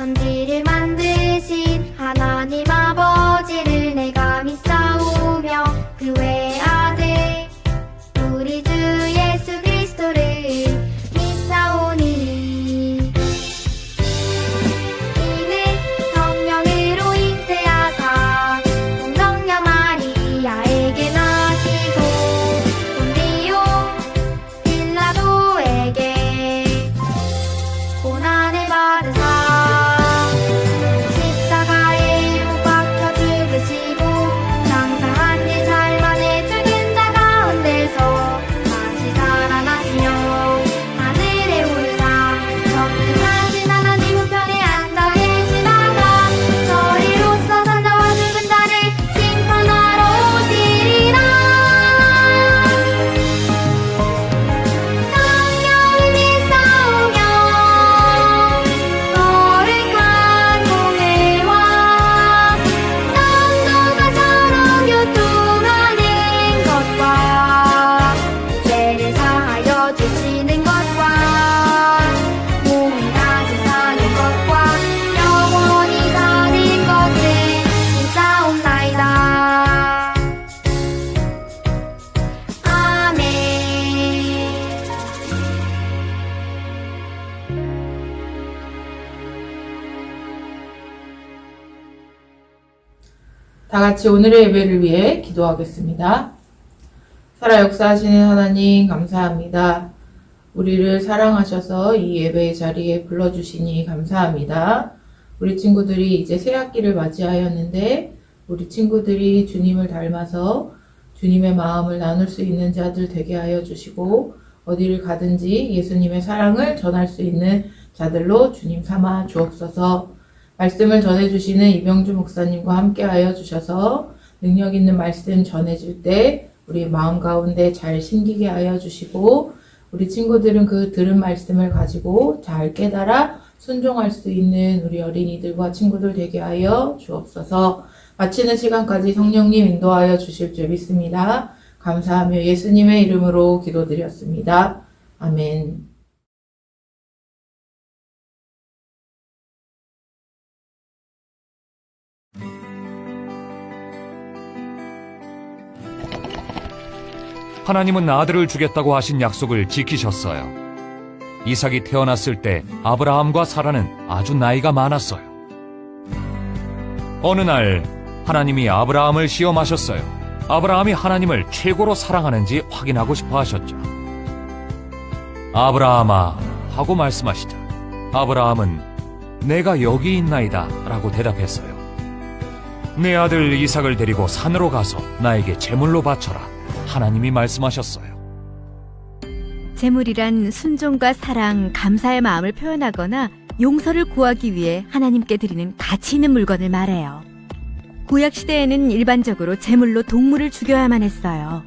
천지를 만드신 하나님 아버지를 내가 믿사오며 그 외의 아들 우리 주 예수 그리스도를 믿사오니 이는 성령으로 잉태하사 동정녀 마리아에게 나시고 본디오 빌라도에게 고난을 받으사 십자가에 못 박혀 죽으시고 장사한 지 살만에 죽은 자 가운데서 다시 살아나시며 하늘에 오르사 전능하신 하나님 우편에 앉아 계시다가 저리로서 산자와 죽은 자를 심판하러 오시리라. 성령을 믿사오며 거룩한 공회와 성도가 서로 교통하는 것과 죄를 사하여 주시는 것과 몸이 다시 사는 것과 영원히 사는 것을 믿사옵나이다. 아멘. 다 같이 오늘의 예배를 위해 기도하겠습니다. 살아 역사하시는 하나님 감사합니다. 우리를 사랑하셔서 이 예배의 자리에 불러주시니 감사합니다. 우리 친구들이 이제 새 학기를 맞이하였는데 우리 친구들이 주님을 닮아서 주님의 마음을 나눌 수 있는 자들 되게 하여 주시고 어디를 가든지 예수님의 사랑을 전할 수 있는 자들로 주님 삼아 주옵소서. 말씀을 전해주시는 이병주 목사님과 함께 하여 주셔서 능력 있는 말씀 전해질 때 우리 마음 가운데 잘 심기게 하여 주시고 우리 친구들은 그 들은 말씀을 가지고 잘 깨달아 순종할 수 있는 우리 어린이들과 친구들 되게 하여 주옵소서. 마치는 시간까지 성령님 인도하여 주실 줄 믿습니다. 감사하며 예수님의 이름으로 기도드렸습니다. 아멘. 하나님은 아들을 주겠다고 하신 약속을 지키셨어요. 이삭이 태어났을 때 아브라함과 사라는 아주 나이가 많았어요. 어느 날 하나님이 아브라함을 시험하셨어요. 아브라함이 하나님을 최고로 사랑하는지 확인하고 싶어 하셨죠. 아브라함아 하고 말씀하시자 아브라함은 내가 여기 있나이다 라고 대답했어요. 내 아들 이삭을 데리고 산으로 가서 나에게 제물로 바쳐라. 하나님이 말씀하셨어요. 제물이란 순종과 사랑, 감사의 마음을 표현하거나 용서를 구하기 위해 하나님께 드리는 가치 있는 물건을 말해요. 구약 시대에는 일반적으로 제물로 동물을 죽여야만 했어요.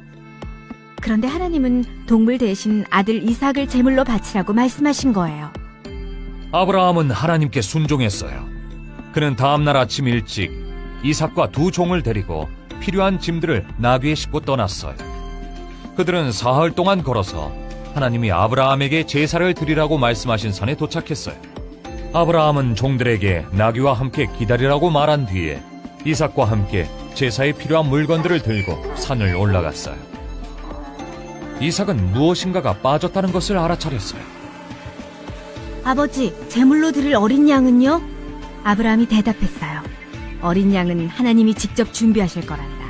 그런데 하나님은 동물 대신 아들 이삭을 제물로 바치라고 말씀하신 거예요. 아브라함은 하나님께 순종했어요. 그는 다음날 아침 일찍 이삭과 두 종을 데리고 필요한 짐들을 나귀에 싣고 떠났어요. 그들은 사흘 동안 걸어서 하나님이 아브라함에게 제사를 드리라고 말씀하신 산에 도착했어요. 아브라함은 종들에게 나귀와 함께 기다리라고 말한 뒤에 이삭과 함께 제사에 필요한 물건들을 들고 산을 올라갔어요. 이삭은 무엇인가가 빠졌다는 것을 알아차렸어요. 아버지, 제물로 드릴 어린 양은요? 아브라함이 대답했어요. 어린 양은 하나님이 직접 준비하실 거란다.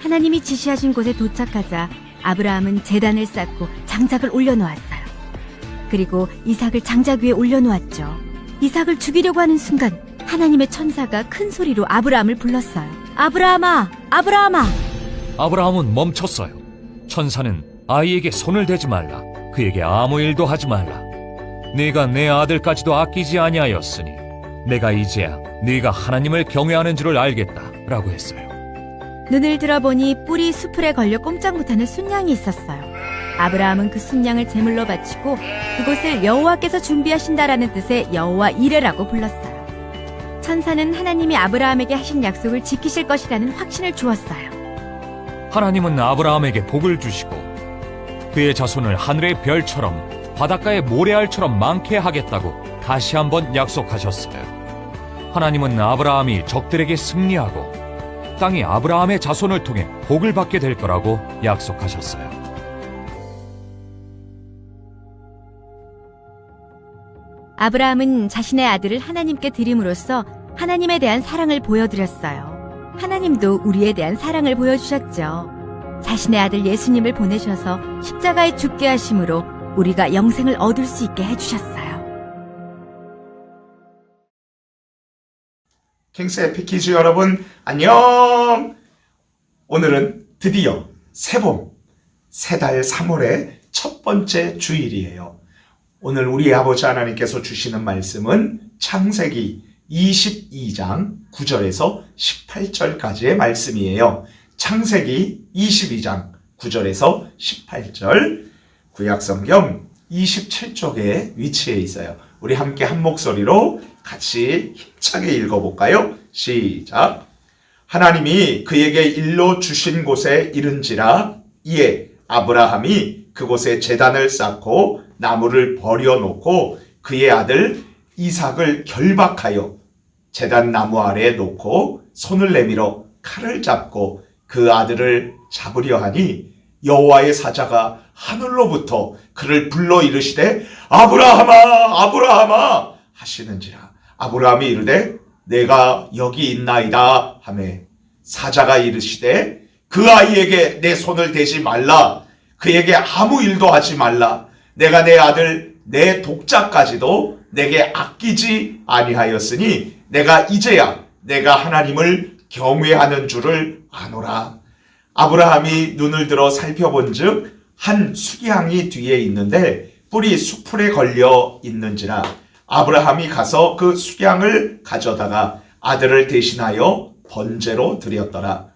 하나님이 지시하신 곳에 도착하자 아브라함은 제단을 쌓고 장작을 올려놓았어요. 그리고 이삭을 장작 위에 올려놓았죠. 이삭을 죽이려고 하는 순간 하나님의 천사가 큰 소리로 아브라함을 불렀어요. 아브라함아! 아브라함아! 아브라함은 멈췄어요. 천사는 아이에게 손을 대지 말라. 그에게 아무 일도 하지 말라. 네가 내 아들까지도 아끼지 아니하였으니 내가 이제야 네가 하나님을 경외하는 줄을 알겠다 라고 했어요. 눈을 들어보니 뿔이 수풀에 걸려 꼼짝 못하는 순양이 있었어요. 아브라함은 그 순양을 제물로 바치고 그곳을 여호와께서 준비하신다라는 뜻의 여호와 이레라고 불렀어요. 천사는 하나님이 아브라함에게 하신 약속을 지키실 것이라는 확신을 주었어요. 하나님은 아브라함에게 복을 주시고 그의 자손을 하늘의 별처럼 바닷가의 모래알처럼 많게 하겠다고 다시 한번 약속하셨어요. 하나님은 아브라함이 적들에게 승리하고 땅이 아브라함의 자손을 통해 복을 받게 될 거라고 약속하셨어요. 아브라함은 자신의 아들을 하나님께 드림으로써 하나님에 대한 사랑을 보여드렸어요. 하나님도 우리에 대한 사랑을 보여주셨죠. 자신의 아들 예수님을 보내셔서 십자가에 죽게 하심으로 우리가 영생을 얻을 수 있게 해주셨어요. 킹스 에피키즈 여러분 안녕. 오늘은 드디어 새봄 새달 3월의 첫 번째 주일이에요. 오늘 우리 아버지 하나님께서 주시는 말씀은 창세기 22장 9절에서 18절까지의 말씀이에요. 창세기 22장 9절에서 18절, 구약성경 27쪽에 위치해 있어요. 우리 함께 한 목소리로 같이 힘차게 읽어볼까요? 시작. 하나님이 그에게 일러 주신 곳에 이른지라 이에 아브라함이 그곳에 제단을 쌓고 나무를 버려놓고 그의 아들 이삭을 결박하여 제단 나무 아래에 놓고 손을 내밀어 칼을 잡고 그 아들을 잡으려 하니 여호와의 사자가 하늘로부터 그를 불러 이르시되 아브라함아 아브라함아 하시는지라. 아브라함이 이르되 내가 여기 있나이다 하매 사자가 이르시되 그 아이에게 내 손을 대지 말라. 그에게 아무 일도 하지 말라. 내가 내 아들 내 독자까지도 내게 아끼지 아니하였으니 내가 이제야 내가 하나님을 경외하는 줄을 아노라. 아브라함이 눈을 들어 살펴본즉 한 수양이 뒤에 있는데 뿔이 수풀에 걸려 있는지라. 아브라함이 가서 그 수양을 가져다가 아들을 대신하여 번제로 드렸더라.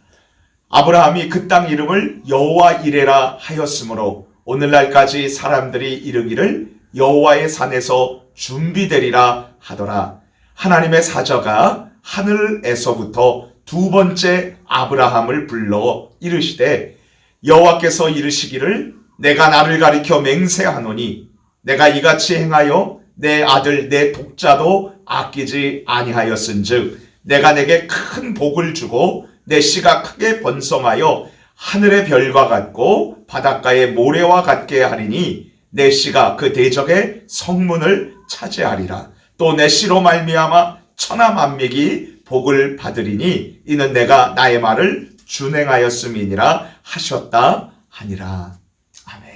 아브라함이 그 땅 이름을 여호와 이레라 하였으므로 오늘날까지 사람들이 이르기를 여호와의 산에서 준비되리라 하더라. 하나님의 사자가 하늘에서부터 두 번째 아브라함을 불러 이르시되 여호와께서 이르시기를 내가 나를 가리켜 맹세하노니 내가 이같이 행하여 내 아들 내 독자도 아끼지 아니하였은즉 내가 내게 큰 복을 주고 내 씨가 크게 번성하여 하늘의 별과 같고 바닷가의 모래와 같게 하리니 내 씨가 그 대적의 성문을 차지하리라. 또 내 씨로 말미암아 천하 만민이 복을 받으리니 이는 내가 나의 말을 준행하였음이니라 하셨다 하니라. 아멘.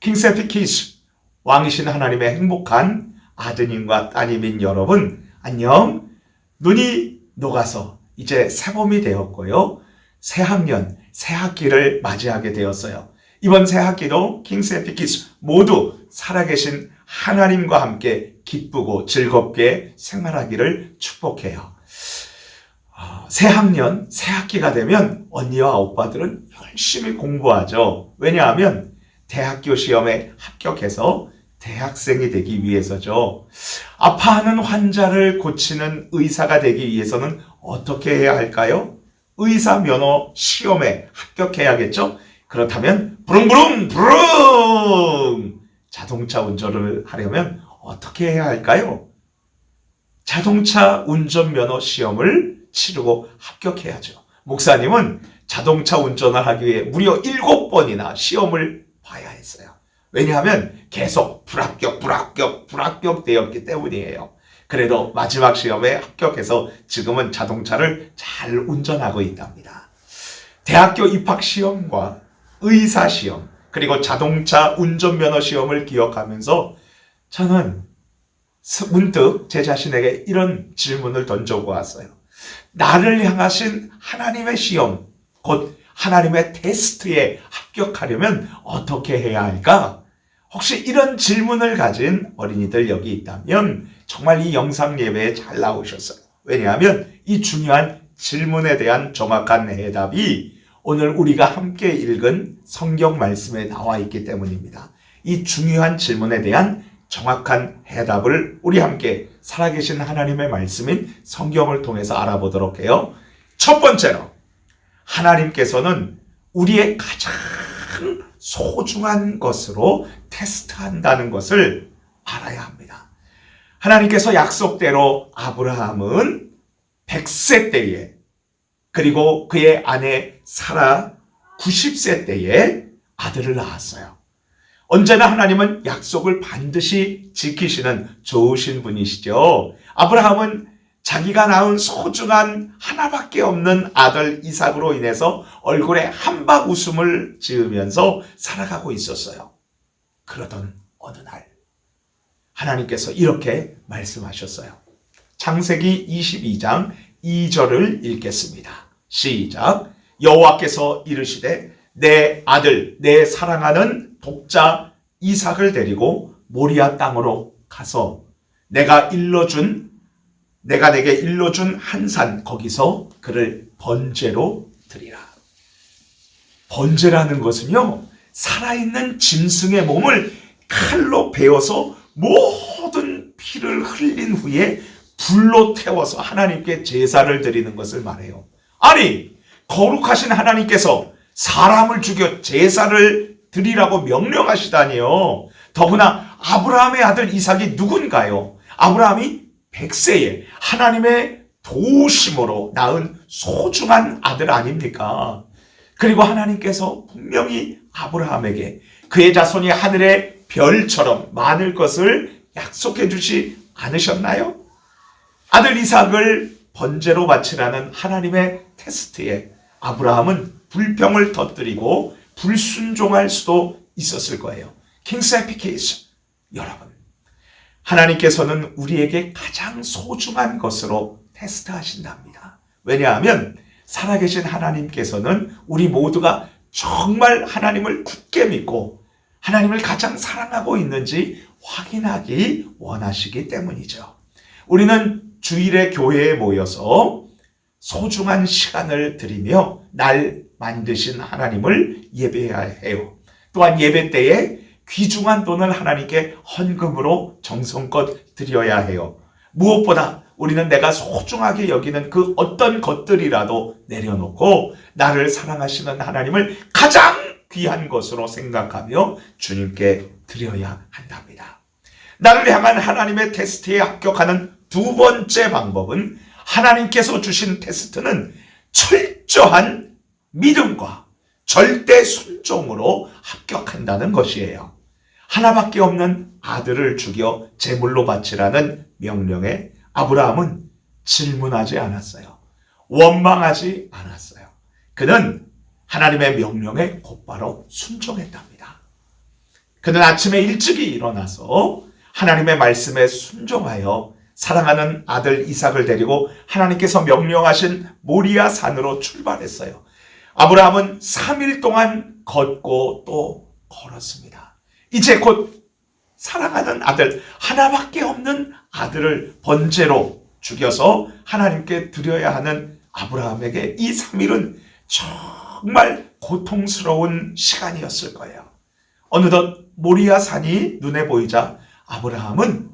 킹스 에피키즈 왕이신 하나님의 행복한 아드님과 따님인 여러분 안녕. 눈이 녹아서 이제 새봄이 되었고요. 새학년, 새학기를 맞이하게 되었어요. 이번 새학기도 킹스 에피키즈 모두 살아계신 하나님과 함께 기쁘고 즐겁게 생활하기를 축복해요. 새학년, 새학기가 되면 언니와 오빠들은 열심히 공부하죠. 왜냐하면 대학교 시험에 합격해서 대학생이 되기 위해서죠. 아파하는 환자를 고치는 의사가 되기 위해서는 어떻게 해야 할까요? 의사 면허 시험에 합격해야겠죠? 그렇다면 부릉부릉 부릉 자동차 운전을 하려면 어떻게 해야 할까요? 자동차 운전면허 시험을 치르고 합격해야죠. 목사님은 자동차 운전을 하기 위해 무려 7번이나 시험을 봐야 했어요. 왜냐하면 계속 불합격 되었기 때문이에요. 그래도 마지막 시험에 합격해서 지금은 자동차를 잘 운전하고 있답니다. 대학교 입학 시험과 의사 시험 그리고 자동차 운전면허 시험을 기억하면서 저는 문득 제 자신에게 이런 질문을 던져보았어요. 나를 향하신 하나님의 시험, 곧 하나님의 테스트에 합격하려면 어떻게 해야 할까? 혹시 이런 질문을 가진 어린이들 여기 있다면 정말 이 영상 예배에 잘 나오셨어요. 왜냐하면 이 중요한 질문에 대한 정확한 해답이 오늘 우리가 함께 읽은 성경 말씀에 나와 있기 때문입니다. 이 중요한 질문에 대한 정확한 해답을 우리 함께 살아계신 하나님의 말씀인 성경을 통해서 알아보도록 해요. 첫 번째로 하나님께서는 우리의 가장 소중한 것으로 테스트한다는 것을 알아야 합니다. 하나님께서 약속대로 아브라함은 100세 때에 그리고 그의 아내 사라 90세 때에 아들을 낳았어요. 언제나 하나님은 약속을 반드시 지키시는 좋으신 분이시죠. 아브라함은 자기가 낳은 소중한 하나밖에 없는 아들 이삭으로 인해서 얼굴에 한박 웃음을 지으면서 살아가고 있었어요. 그러던 어느 날 하나님께서 이렇게 말씀하셨어요. 창세기 22장 2절을 읽겠습니다. 시작. 여호와께서 이르시되 내 아들 내 사랑하는 독자 이삭을 데리고 모리아 땅으로 가서 내가 내게 일러준 한 산 거기서 그를 번제로 드리라. 번제라는 것은요, 살아있는 짐승의 몸을 칼로 베어서 모든 피를 흘린 후에 불로 태워서 하나님께 제사를 드리는 것을 말해요. 아니, 거룩하신 하나님께서 사람을 죽여 제사를 드리라고 명령하시다니요. 더구나 아브라함의 아들 이삭이 누군가요? 아브라함이 100세에 하나님의 도우심으로 낳은 소중한 아들 아닙니까? 그리고 하나님께서 분명히 아브라함에게 그의 자손이 하늘의 별처럼 많을 것을 약속해 주지 않으셨나요? 아들 이삭을 번제로 바치라는 하나님의 테스트에 아브라함은 불평을 터뜨리고 불순종할 수도 있었을 거예요. 킹스 에피케이스. 여러분, 하나님께서는 우리에게 가장 소중한 것으로 테스트하신답니다. 왜냐하면 살아계신 하나님께서는 우리 모두가 정말 하나님을 굳게 믿고 하나님을 가장 사랑하고 있는지 확인하기 원하시기 때문이죠. 우리는 주일에 교회에 모여서 소중한 시간을 드리며 날 만드신 하나님을 예배해야 해요. 또한 예배 때에 귀중한 돈을 하나님께 헌금으로 정성껏 드려야 해요. 무엇보다 우리는 내가 소중하게 여기는 그 어떤 것들이라도 내려놓고 나를 사랑하시는 하나님을 가장 귀한 것으로 생각하며 주님께 드려야 한답니다. 나를 향한 하나님의 테스트에 합격하는 두 번째 방법은 하나님께서 주신 테스트는 철저한 믿음과 절대 순종으로 합격한다는 것이에요. 하나밖에 없는 아들을 죽여 제물로 바치라는 명령에 아브라함은 질문하지 않았어요. 원망하지 않았어요. 그는 하나님의 명령에 곧바로 순종했답니다. 그는 아침에 일찍이 일어나서 하나님의 말씀에 순종하여 사랑하는 아들 이삭을 데리고 하나님께서 명령하신 모리아 산으로 출발했어요. 아브라함은 3일 동안 걷고 또 걸었습니다. 이제 곧 사랑하는 아들, 하나밖에 없는 아들을 번제로 죽여서 하나님께 드려야 하는 아브라함에게 이 3일은 정말 고통스러운 시간이었을 거예요. 어느덧 모리아 산이 눈에 보이자 아브라함은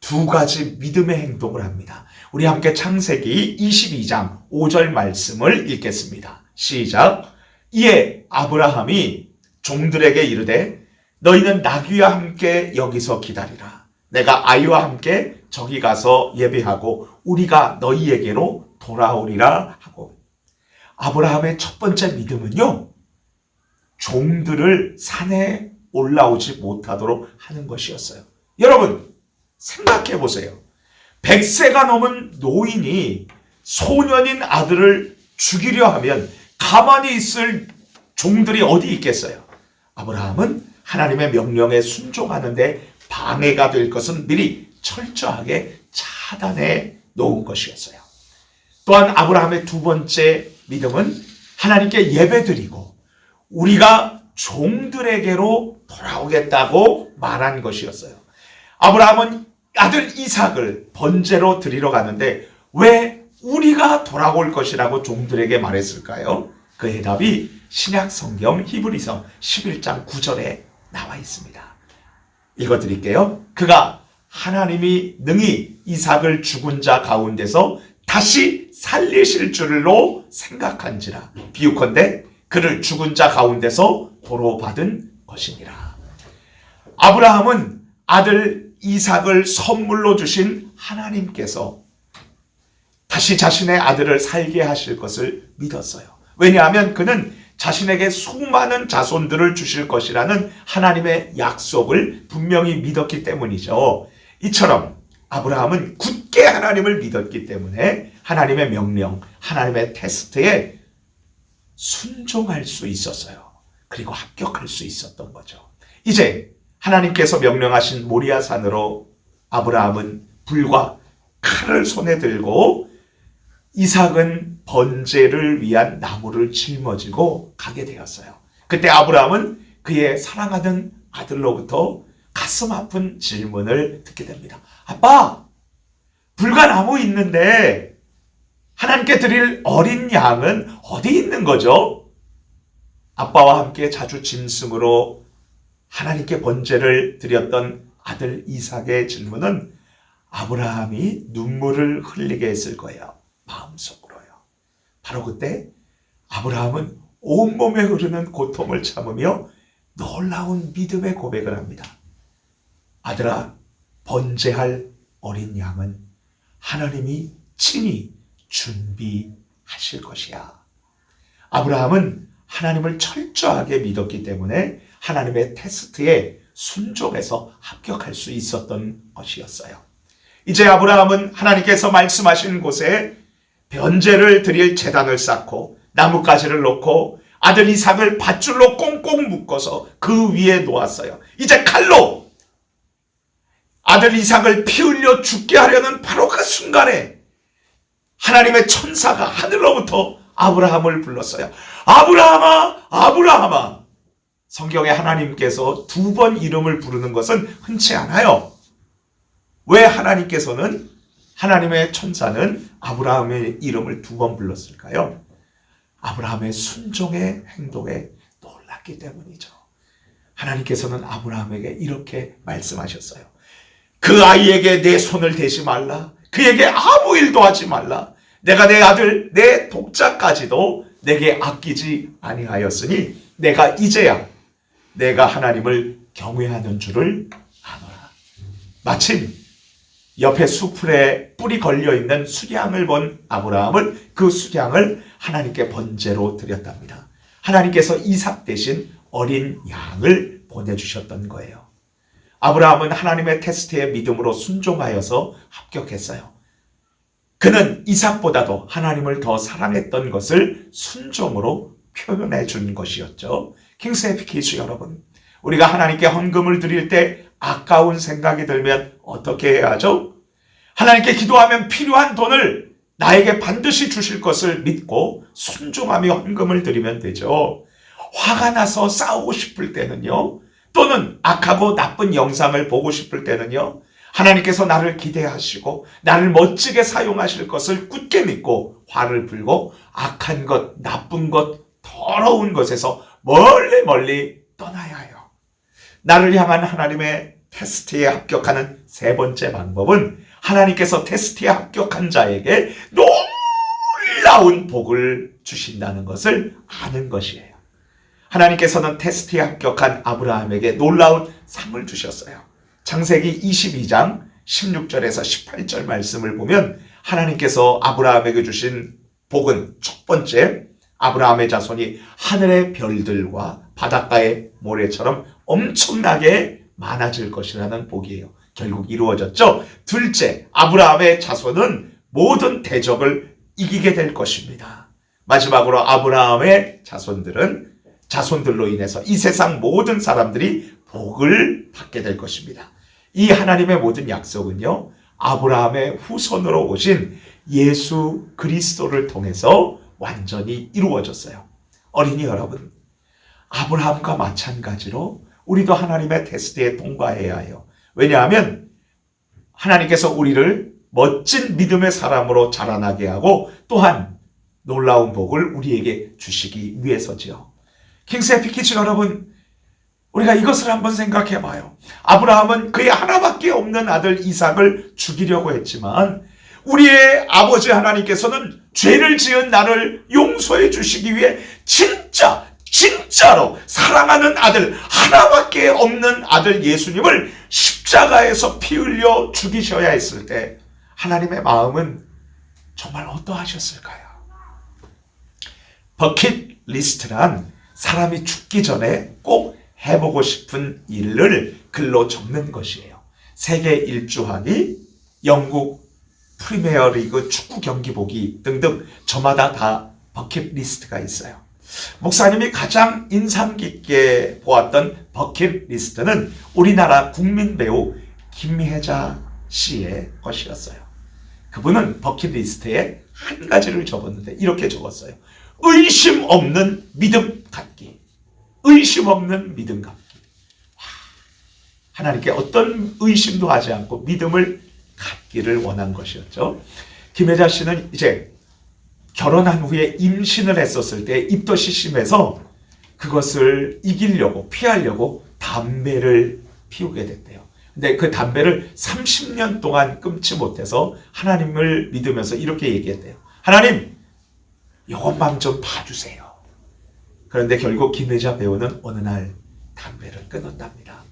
두 가지 믿음의 행동을 합니다. 우리 함께 창세기 22장 5절 말씀을 읽겠습니다. 시작. 이에 아브라함이 종들에게 이르되 너희는 나귀와 함께 여기서 기다리라. 내가 아이와 함께 저기 가서 예배하고 우리가 너희에게로 돌아오리라 하고. 아브라함의 첫 번째 믿음은요, 종들을 산에 올라오지 못하도록 하는 것이었어요. 여러분, 생각해 보세요. 100세가 넘은 노인이 소년인 아들을 죽이려 하면 가만히 있을 종들이 어디 있겠어요? 아브라함은 하나님의 명령에 순종하는데 방해가 될 것은 미리 철저하게 차단해 놓은 것이었어요. 또한 아브라함의 두 번째 믿음은 하나님께 예배드리고 우리가 종들에게로 돌아오겠다고 말한 것이었어요. 아브라함은 아들 이삭을 번제로 드리러 가는데 왜 우리가 돌아올 것이라고 종들에게 말했을까요? 그 해답이 신약 성경 히브리서 11장 9절에 나와 있습니다. 읽어드릴게요. 그가 하나님이 능히 이삭을 죽은 자 가운데서 다시 살리실 줄로 생각한지라 비유컨대 그를 죽은 자 가운데서 도로 받은 것이니라. 아브라함은 아들 이삭을 선물로 주신 하나님께서 다시 자신의 아들을 살게 하실 것을 믿었어요. 왜냐하면 그는 자신에게 수많은 자손들을 주실 것이라는 하나님의 약속을 분명히 믿었기 때문이죠. 이처럼 아브라함은 굳게 하나님을 믿었기 때문에 하나님의 명령, 하나님의 테스트에 순종할 수 있었어요. 그리고 합격할 수 있었던 거죠. 이제 하나님께서 명령하신 모리아산으로 아브라함은 불과 칼을 손에 들고 이삭은 번제를 위한 나무를 짊어지고 가게 되었어요. 그때 아브라함은 그의 사랑하는 아들로부터 가슴 아픈 질문을 듣게 됩니다. 아빠, 불과 나무 있는데 하나님께 드릴 어린 양은 어디 있는 거죠? 아빠와 함께 자주 짐승으로 하나님께 번제를 드렸던 아들 이삭의 질문은 아브라함이 눈물을 흘리게 했을 거예요. 마음속으로요. 바로 그때 아브라함은 온몸에 흐르는 고통을 참으며 놀라운 믿음의 고백을 합니다. 아들아, 번제할 어린 양은 하나님이 친히 준비하실 것이야. 아브라함은 하나님을 철저하게 믿었기 때문에 하나님의 테스트에 순종해서 합격할 수 있었던 것이었어요. 이제 아브라함은 하나님께서 말씀하신 곳에 번제를 드릴 제단을 쌓고 나뭇가지를 놓고 아들 이삭을 밧줄로 꽁꽁 묶어서 그 위에 놓았어요. 이제 칼로 아들 이삭을 피 흘려 죽게 하려는 바로 그 순간에 하나님의 천사가 하늘로부터 아브라함을 불렀어요. 아브라함아, 아브라함아. 성경에 하나님께서 2번 이름을 부르는 것은 흔치 않아요. 왜 하나님께서는 하나님의 천사는 아브라함의 이름을 2번 불렀을까요? 아브라함의 순종의 행동에 놀랐기 때문이죠. 하나님께서는 아브라함에게 이렇게 말씀하셨어요. 그 아이에게 내 손을 대지 말라. 그에게 아무 일도 하지 말라. 내가 내 아들, 내 독자까지도 내게 아끼지 아니하였으니 내가 이제야 내가 하나님을 경외하는 줄을 아노라. 마침 옆에 수풀에 뿔이 걸려있는 수량을 본 아브라함은 그 수량을 하나님께 번제로 드렸답니다. 하나님께서 이삭 대신 어린 양을 보내주셨던 거예요. 아브라함은 하나님의 테스트에 믿음으로 순종하여서 합격했어요. 그는 이삭보다도 하나님을 더 사랑했던 것을 순종으로 표현해 준 것이었죠. 킹스의 피키즈 여러분, 우리가 하나님께 헌금을 드릴 때 아까운 생각이 들면 어떻게 해야 하죠? 하나님께 기도하면 필요한 돈을 나에게 반드시 주실 것을 믿고 순종하며 헌금을 드리면 되죠. 화가 나서 싸우고 싶을 때는요, 또는 악하고 나쁜 영상을 보고 싶을 때는요, 하나님께서 나를 기대하시고 나를 멋지게 사용하실 것을 굳게 믿고 화를 풀고 악한 것, 나쁜 것, 더러운 것에서 멀리 멀리 떠나야 해요. 나를 향한 하나님의 테스트에 합격하는 3번째 방법은 하나님께서 테스트에 합격한 자에게 놀라운 복을 주신다는 것을 아는 것이에요. 하나님께서는 테스트에 합격한 아브라함에게 놀라운 상을 주셨어요. 창세기 22장 16절에서 18절 말씀을 보면 하나님께서 아브라함에게 주신 복은 첫 번째, 아브라함의 자손이 하늘의 별들과 바닷가의 모래처럼 엄청나게 많아질 것이라는 복이에요. 결국 이루어졌죠. 둘째, 아브라함의 자손은 모든 대적을 이기게 될 것입니다. 마지막으로 아브라함의 자손들로 인해서 이 세상 모든 사람들이 복을 받게 될 것입니다. 이 하나님의 모든 약속은요, 아브라함의 후손으로 오신 예수 그리스도를 통해서 완전히 이루어졌어요. 어린이 여러분, 아브라함과 마찬가지로 우리도 하나님의 테스트에 통과해야 해요. 왜냐하면 하나님께서 우리를 멋진 믿음의 사람으로 자라나게 하고 또한 놀라운 복을 우리에게 주시기 위해서지요. 킹스의 피키즈 여러분, 우리가 이것을 한번 생각해 봐요. 아브라함은 그의 하나밖에 없는 아들 이삭을 죽이려고 했지만 우리의 아버지 하나님께서는 죄를 지은 나를 용서해 주시기 위해 진짜로 사랑하는 아들, 하나밖에 없는 아들 예수님을 십자가에서 피 흘려 죽이셔야 했을 때 하나님의 마음은 정말 어떠하셨을까요? 버킷리스트란 사람이 죽기 전에 꼭 해보고 싶은 일을 글로 적는 것이에요. 세계 일주하기, 영국 프리미어리그 축구 경기 보기 등등 저마다 다 버킷리스트가 있어요. 목사님이 가장 인상 깊게 보았던 버킷리스트는 우리나라 국민 배우 김혜자 씨의 것이었어요. 그분은 버킷리스트에 한 가지를 적었는데 이렇게 적었어요. 의심 없는 믿음 갖기. 의심 없는 믿음 갖기. 하나님께 어떤 의심도 하지 않고 믿음을 갖기를 원한 것이었죠. 김혜자 씨는 이제 결혼한 후에 임신을 했었을 때 입덧이 심해서 그것을 이기려고 피하려고 담배를 피우게 됐대요. 근데 그 담배를 30년 동안 끊지 못해서 하나님을 믿으면서 이렇게 얘기했대요. 하나님, 이것만 좀 봐주세요. 그런데 결국 김혜자 배우는 어느 날 담배를 끊었답니다.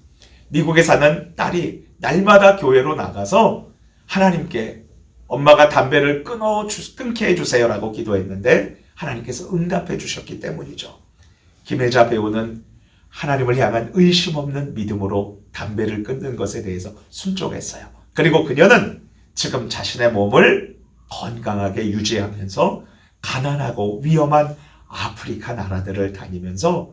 미국에 사는 딸이 날마다 교회로 나가서 하나님께 엄마가 담배를 끊게 해주세요라고 기도했는데 하나님께서 응답해 주셨기 때문이죠. 김혜자 배우는 하나님을 향한 의심 없는 믿음으로 담배를 끊는 것에 대해서 순종했어요. 그리고 그녀는 지금 자신의 몸을 건강하게 유지하면서 가난하고 위험한 아프리카 나라들을 다니면서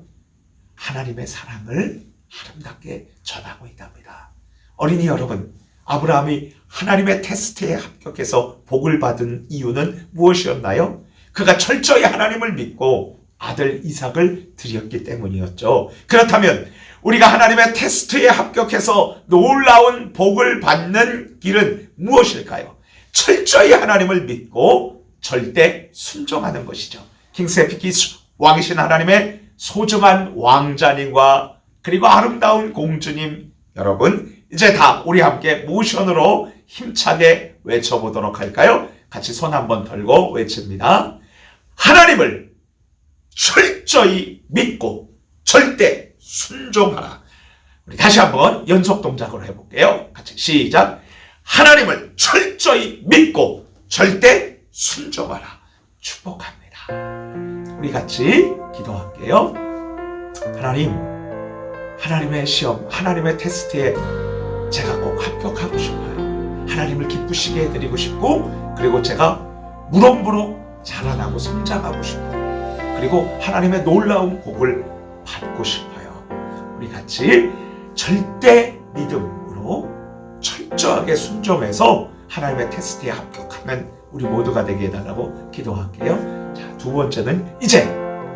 하나님의 사랑을 아름답게 전하고 있답니다. 어린이 여러분, 아브라함이 하나님의 테스트에 합격해서 복을 받은 이유는 무엇이었나요? 그가 철저히 하나님을 믿고 아들 이삭을 드렸기 때문이었죠. 그렇다면 우리가 하나님의 테스트에 합격해서 놀라운 복을 받는 길은 무엇일까요? 철저히 하나님을 믿고 절대 순종하는 것이죠. 킹세피키 왕이신 하나님의 소중한 왕자님과 그리고 아름다운 공주님 여러분, 이제 다 우리 함께 모션으로 힘차게 외쳐보도록 할까요? 같이 손 한번 들고 외칩니다. 하나님을 철저히 믿고 절대 순종하라. 우리 다시 한번 연속 동작으로 해볼게요. 같이 시작. 하나님을 철저히 믿고 절대 순종하라. 축복합니다. 우리 같이 기도할게요. 하나님, 하나님의 시험, 하나님의 테스트에 제가 꼭 합격하고 싶어요. 하나님을 기쁘시게 해드리고 싶고, 그리고 제가 무럭무럭 자라나고 성장하고 싶어요. 그리고 하나님의 놀라운 복을 받고 싶어요. 우리 같이 절대 믿음으로 철저하게 순종해서 하나님의 테스트에 합격하는 우리 모두가 되게 해달라고 기도할게요. 자, 두 번째는 이제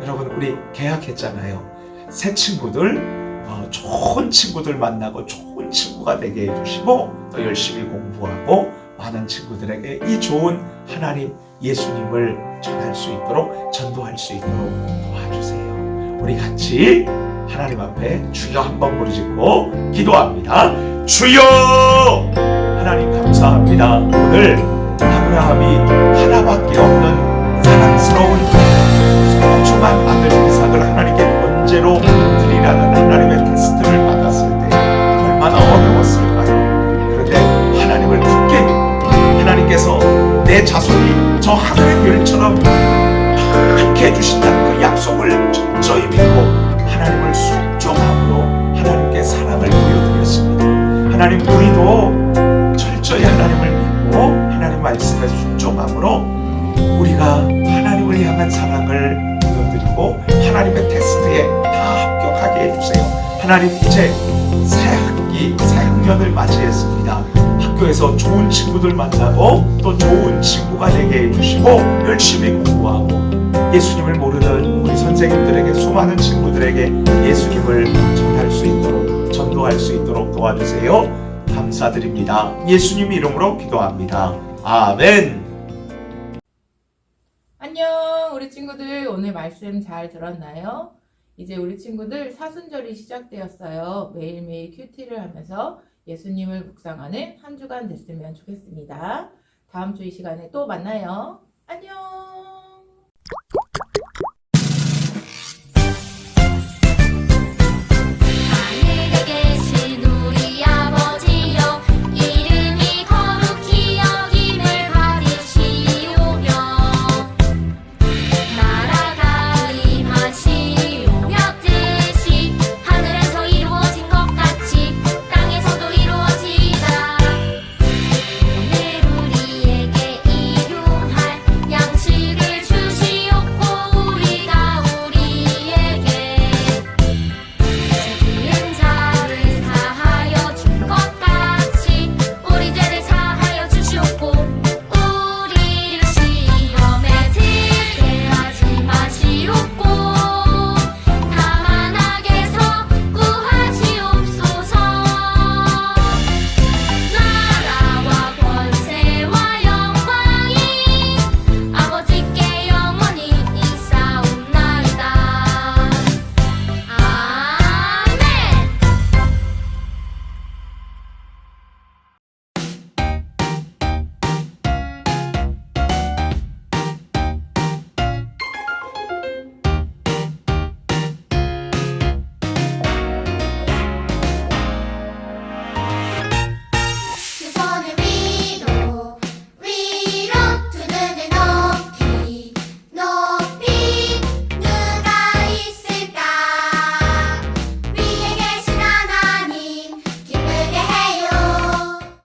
여러분 우리 계약했잖아요. 새 친구들, 좋은 친구들 만나고 좋은 친구가 되게 해주시고 또 열심히 공부하고 많은 친구들에게 이 좋은 하나님 예수님을 전할 수 있도록 전도할 수 있도록 도와주세요. 우리 같이 하나님 앞에 주여 한번 부르짖고 기도합니다. 주여! 하나님 감사합니다. 오늘 아브라함이 하나밖에 없는 사랑스러운 소중한 아들 이삭을 하나님께 번제로 드리라는 하나님의 테스트를 받았을 때 얼마나 어려웠을까요? 그런데 하나님을 굳게 믿고 하나님께서 내 자손이 저 하늘의 별처럼 많게 해주신다는 그 약속을 철저히 믿고 하나님을 순종함으로 하나님께 사랑을 보여드렸습니다. 하나님, 우리도 철저히 하나님을 믿고 하나님 말씀에 순종함으로 우리가 하나님을 향한 사랑을 보여드리고 하나님의 테스트에 다 합격하게 해주세요. 하나님, 이제 새 학기, 새 학년을 맞이했습니다. 학교에서 좋은 친구들 만나고 또 좋은 친구가 되게 해주시고 열심히 공부하고 예수님을 모르는 우리 선생님들에게, 수많은 친구들에게 예수님을 전할 수 있도록, 전도할 수 있도록 도와주세요. 감사드립니다. 예수님 이름으로 기도합니다. 아멘. 안녕, 우리 친구들. 오늘 말씀 잘 들었나요? 이제 우리 친구들 사순절이 시작되었어요. 매일매일 큐티를 하면서 예수님을 묵상하는 한 주간 됐으면 좋겠습니다. 다음 주 이 시간에 또 만나요.